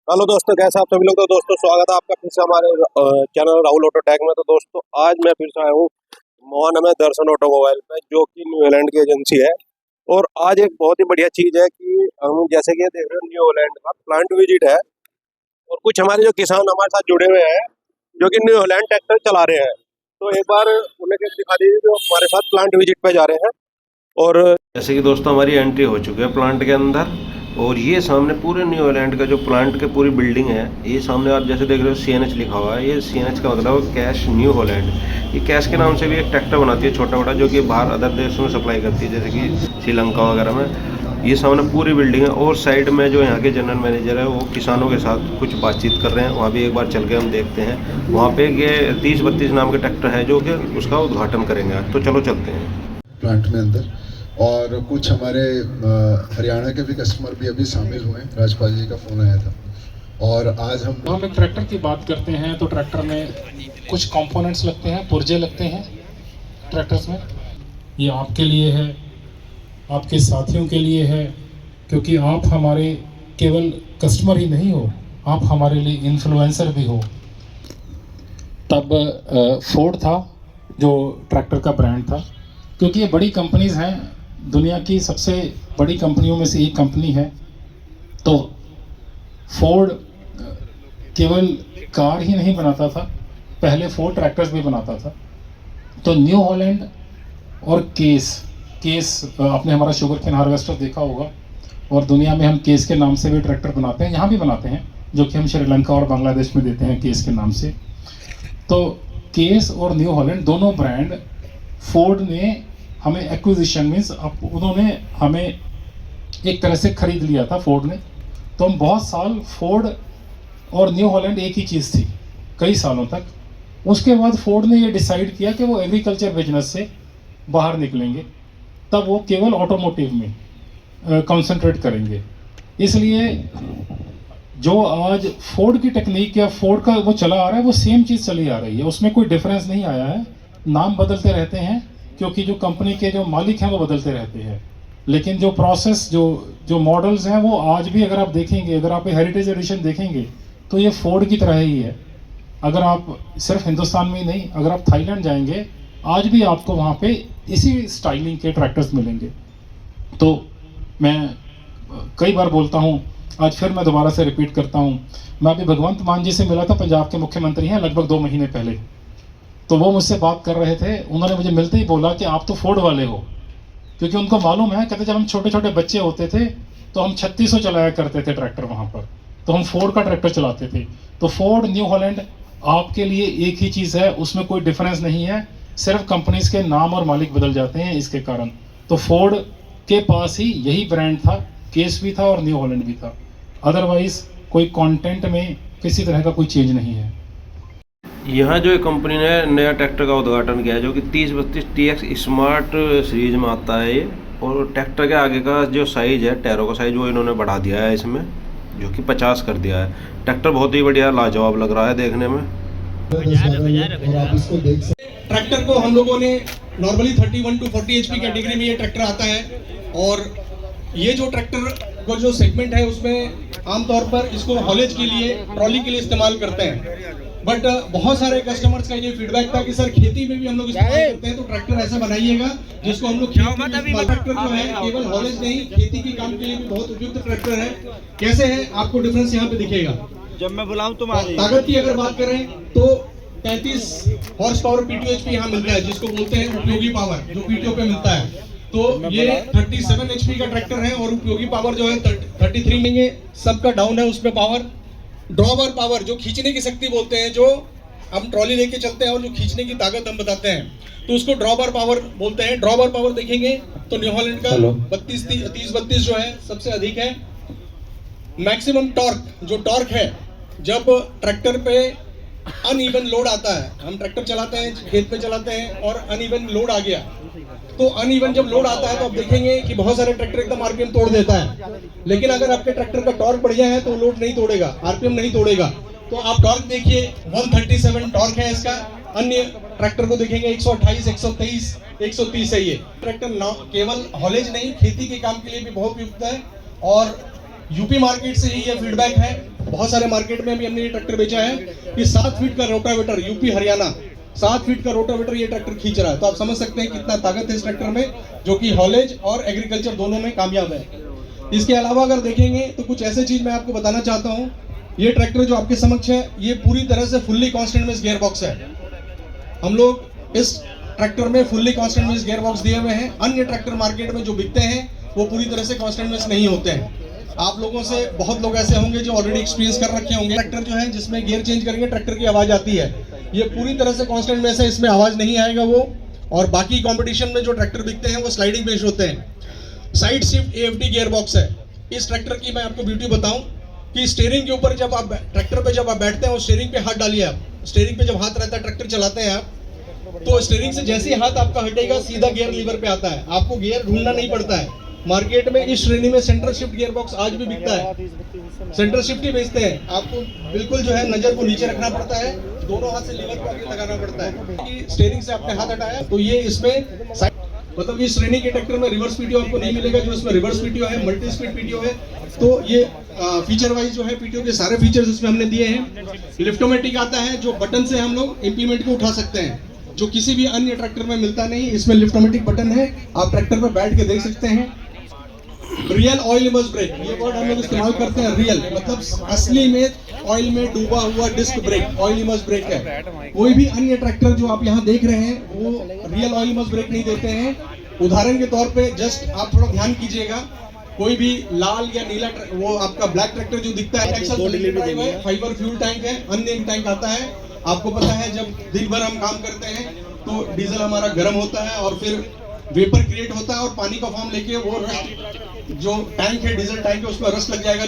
Hello दोस्तों, कैसे आप सभी लोग। तो दोस्तों स्वागत है आपका फिर से हमारे चैनल राहुल ऑटो टैग में। तो दोस्तों आज मैं फिर से आया हूँ मोहाना में दर्शन ऑटोमोबाइल में, जो कि न्यू हॉलैंड की एजेंसी है। और आज एक बहुत ही बढ़िया चीज़ है कि हम जैसे कि देख रहे हो न्यू हॉलैंड का प्लांट विजिट है। और कुछ हमारे जो किसान हमारे साथ जुड़े हुए हैं जो कि न्यू हॉलैंड ट्रैक्टर चला रहे हैं, तो एक बार उन्हें दिखा दीजिए जो हमारे साथ प्लांट विजिट पे जा रहे हैं। और जैसे कि दोस्तों हमारी एंट्री हो चुकी है प्लांट के अंदर, और ये सामने पूरे न्यू हॉलैंड का जो प्लांट के पूरी बिल्डिंग है, ये सामने आप जैसे देख रहे हो CNH लिखा हुआ है। ये CNH का मतलब है कैश न्यू हॉलैंड। ये कैश के नाम से भी एक ट्रैक्टर बनाती है छोटा बड़ा, जो कि बाहर अदर देशों में सप्लाई करती है, जैसे कि श्रीलंका वगैरह में। ये सामने पूरी बिल्डिंग है, और साइड में जो यहाँ के जनरल मैनेजर है वो किसानों के साथ कुछ बातचीत कर रहे हैं। वहाँ भी एक बार चल के हम देखते हैं। वहाँ पे ये 30-32 नाम के ट्रैक्टर है जो कि उसका उद्घाटन करेंगे। तो चलो चलते हैं प्लांट में अंदर। और कुछ हमारे हरियाणा के भी कस्टमर भी अभी शामिल हुए हैं। राजपाल जी का फ़ोन आया था। और आज हम एक ट्रैक्टर की बात करते हैं तो ट्रैक्टर में कुछ कंपोनेंट्स लगते हैं, पुर्जे लगते हैं ट्रैक्टर्स में। ये आपके लिए है, आपके साथियों के लिए है, क्योंकि आप हमारे केवल कस्टमर ही नहीं हो, आप हमारे लिए इन्फ्लुएंसर भी हो। तब फोर्ड था जो ट्रैक्टर का ब्रांड था, क्योंकि ये बड़ी कंपनीज़ हैं, दुनिया की सबसे बड़ी कंपनियों में से एक कंपनी है। तो फोर्ड केवल कार ही नहीं बनाता था, पहले फोर्ड ट्रैक्टर्स भी बनाता था। तो न्यू हॉलैंड और केस आपने हमारा शुगर केन हार्वेस्टर देखा होगा, और दुनिया में हम केस के नाम से भी ट्रैक्टर बनाते हैं, यहाँ भी बनाते हैं, जो कि हम श्रीलंका और बांग्लादेश में देते हैं केस के नाम से। तो केस और न्यू हॉलैंड दोनों ब्रांड फोर्ड ने हमें एक्विजिशन मीन्स उन्होंने हमें एक तरह से खरीद लिया था फोर्ड ने। तो हम बहुत साल फोर्ड और न्यू हॉलैंड एक ही चीज़ थी कई सालों तक। उसके बाद फोर्ड ने ये डिसाइड किया कि वो एग्रीकल्चर बिजनेस से बाहर निकलेंगे, तब वो केवल ऑटोमोटिव में कंसंट्रेट करेंगे। इसलिए जो आज फोर्ड की टेक्निक या फोर्ड का वो चला आ रहा है, वो सेम चीज़ चली आ रही है, उसमें कोई डिफरेंस नहीं आया है। नाम बदलते रहते हैं क्योंकि जो कंपनी के जो मालिक हैं वो बदलते रहते हैं, लेकिन जो प्रोसेस जो मॉडल्स हैं वो आज भी अगर आप देखेंगे, अगर आप हेरिटेज एडिशन देखेंगे तो ये फोर्ड की तरह ही है। अगर आप सिर्फ हिंदुस्तान में ही नहीं, अगर आप थाईलैंड जाएंगे आज भी आपको वहाँ पे इसी स्टाइलिंग के ट्रैक्टर्स मिलेंगे। तो मैं कई बार बोलता हूँ, आज फिर मैं दोबारा से रिपीट करता हूँ, मैं अभी भगवंत मान जी से मिला था, पंजाब के मुख्यमंत्री हैं, लगभग 2 महीने पहले। तो वो मुझसे बात कर रहे थे, उन्होंने मुझे मिलते ही बोला कि आप तो फोर्ड वाले हो, क्योंकि उनको मालूम है, कहते जब हम छोटे छोटे बच्चे होते थे तो हम 3600 चलाया करते थे ट्रैक्टर वहाँ पर, तो हम फोर्ड का ट्रैक्टर चलाते थे। तो फोर्ड न्यू हॉलैंड आपके लिए एक ही चीज़ है, उसमें कोई डिफरेंस नहीं है, सिर्फ कंपनीज के नाम और मालिक बदल जाते हैं इसके कारण। तो फोर्ड के पास ही यही ब्रांड था, केस भी था और न्यू हॉलैंड भी था, अदरवाइज कोई कंटेंट में किसी तरह का कोई चेंज नहीं है। यहाँ जो कंपनी ने नया ट्रैक्टर का उद्घाटन किया है, जो कि 3032 TX स्मार्ट सीरीज में आता है ये। और ट्रैक्टर के आगे का जो साइज़ है, टायरों का साइज़, वो इन्होंने बढ़ा दिया है इसमें, जो कि 50 कर दिया है। ट्रैक्टर बहुत ही बढ़िया लाजवाब लग रहा है देखने में। ट्रैक्टर को हम लोगों ने नॉर्मली 31 to 40 HP कैटेगरी में ये ट्रैक्टर आता है, और ये जो ट्रैक्टर का जो सेगमेंट है उसमें आमतौर पर इसको हॉलेज के लिए, ट्रॉली के लिए इस्तेमाल करते हैं। बट बहुत सारे कस्टमर्स का ये फीडबैक था कि सर खेती में भी हम लोग इस्तेमाल करते हैं, तो ट्रैक्टर ऐसा बनाइएगा जिसको हम लोग ट्रैक्टर जो है केवल हॉलेज नहीं, खेती के काम के लिए भी बहुत उपयुक्त ट्रैक्टर है। कैसे है आपको डिफरेंस यहाँ पे दिखेगा जब मैं बुलाऊं तुम। ताकत की अगर बात करें तो 33 हॉर्स पावर PTO HP यहाँ मिलता है, जिसको बोलते हैं उपयोगी पावर, जो PTO पे मिलता है। तो ये 37 HP का ट्रैक्टर है, और उपयोगी पावर जो है 33 में। ये सबका डाउन है उसमें पावर। ड्रॉबर पावर, जो खींचने की शक्ति बोलते हैं, जो हम ट्रॉली लेके चलते हैं और जो खींचने की ताकत हम बताते हैं, तो उसको ड्रॉबर पावर बोलते हैं। ड्रॉबर पावर देखेंगे तो न्यू हॉलैंड का 30-32 जो है सबसे अधिक है। मैक्सिमम टॉर्क, जो टॉर्क है जब ट्रैक्टर पे अनइवन लोड आता है, हम ट्रैक्टर चलाते हैं, खेत पे चलाते हैं और अनइवन लोड आ गया, तो अनइवन जब लोड आता है तो आप देखेंगे कि बहुत सारे ट्रैक्टर एकदम RPM तोड़ देता है। लेकिन अगर आपके ट्रैक्टर का टॉर्क बढ़िया है तो लोड नहीं तोड़ेगा, RPM नहीं तोड़ेगा। तो आप टॉर्क देखिए, 137 टॉर्क है इसका। अन्य ट्रैक्टर को देखेंगे 128, 123, 130 है। ये ट्रैक्टर केवल हॉलेज नहीं, खेती के काम के लिए भी बहुत उपयुक्त है, और यूपी मार्केट से ही ये फीडबैक है बहुत सारे मार्केट में भी हमने ये ट्रैक्टर बेचा है कि 7 फीट का रोटावेटर, यूपी हरियाणा 7 फीट का रोटावेटर ये ट्रैक्टर खींच रहा है। तो आप समझ सकते हैं कितना ताकत है इस ट्रैक्टर में, जो कि हॉलेज और एग्रीकल्चर दोनों में कामयाब है। इसके अलावा अगर देखेंगे तो कुछ ऐसे चीज मैं आपको बताना चाहता हूँ। ये ट्रैक्टर जो आपके समक्ष है ये पूरी तरह से फुल्ली कांस्टेंट में गियर बॉक्स है। हम लोग इस ट्रैक्टर में फुल्ली कांस्टेंट में गियर बॉक्स दिए हुए हैं। अन्य ट्रैक्टर मार्केट में जो बिकते हैं वो पूरी तरह से कांस्टेंट में नहीं होते हैं। आप लोगों से बहुत लोग ऐसे होंगे जो ऑलरेडी एक्सपीरियंस कर रखे होंगे। ट्रैक्टर जो है जिसमें गियर चेंज करेंगे ट्रैक्टर की आवाज आती है, ये पूरी तरह से कांस्टेंट में से इसमें आवाज नहीं आएगा वो। और बाकी कंपटीशन में जो ट्रैक्टर बिकते हैं वो स्लाइडिंग बेस होते हैं। Side shift AFT gear box है इस ट्रैक्टर की। मैं आपको ब्यूटी बताऊं कि स्टीयरिंग के ऊपर जब आप ट्रैक्टर पे जब आप बैठते हैं और स्टीयरिंग पे हाथ डालिए, आप स्टीयरिंग पे जब हाथ रहता है ट्रैक्टर चलाते हैं आप, तो स्टीयरिंग से जैसे ही हाथ आपका हटेगा सीधा गियर लीवर पे आता है, आपको गियर ढूंढना नहीं पड़ता है। मार्केट में इस श्रेणी में सेंट्रल शिफ्ट गियर बॉक्स आज भी बिकता है, सेंट्रल शिफ्ट ही बेचते हैं। आपको बिल्कुल जो है नजर को नीचे रखना पड़ता है, दोनों हाथ से लीवर को आगे लगाना पड़ता है कि स्टीयरिंग से आपने हाथ हटाया तो ये इसमें मतलब इस श्रेणी के ट्रैक्टर में रिवर्स पीटीओ आपको नहीं मिलेगा। जो इसमें रिवर्स पीटीओ है, मल्टी स्पीड पीटीओ है। तो ये फीचर वाइज जो है पीटीओ के सारे फीचर्स इसमें हमने दिए हैं। लिफ्टोमेटिक आता है जो बटन से हम लोग इंप्लीमेंट को उठा सकते हैं, जो किसी भी अन्य ट्रैक्टर में मिलता नहीं। इसमें लिफ्टोमेटिक बटन है, आप ट्रैक्टर पर बैठ के देख सकते हैं। रियल ऑयल इमर्स ब्रेक, ये वर्ड हम लोग इस्तेमाल करते हैं। रियल मतलब असली में ऑयल में डूबा हुआ disc brake oil immerse brake है। कोई भी अन्य ट्रैक्टर जो आप यहाँ देख रहे हैं वो रियल ऑयल इमर्स ब्रेक नहीं देते हैं। उदाहरण के तौर पे जस्ट आप थोड़ा ध्यान कीजिएगा, कोई भी लाल या नीला वो आपका ब्लैक ट्रैक्टर जो दिखता है फाइबर फ्यूल टैंक है, अन्य टैंक आता है। आपको पता है जब दिन भर हम काम करते हैं तो डीजल हमारा गर्म होता है और फिर वेपर क्रिएट होता है और पानी का फॉर्म लेके वो रस्ट जो टैंक है डीजल टैंक है उसमें रस्ट लग जाएगा।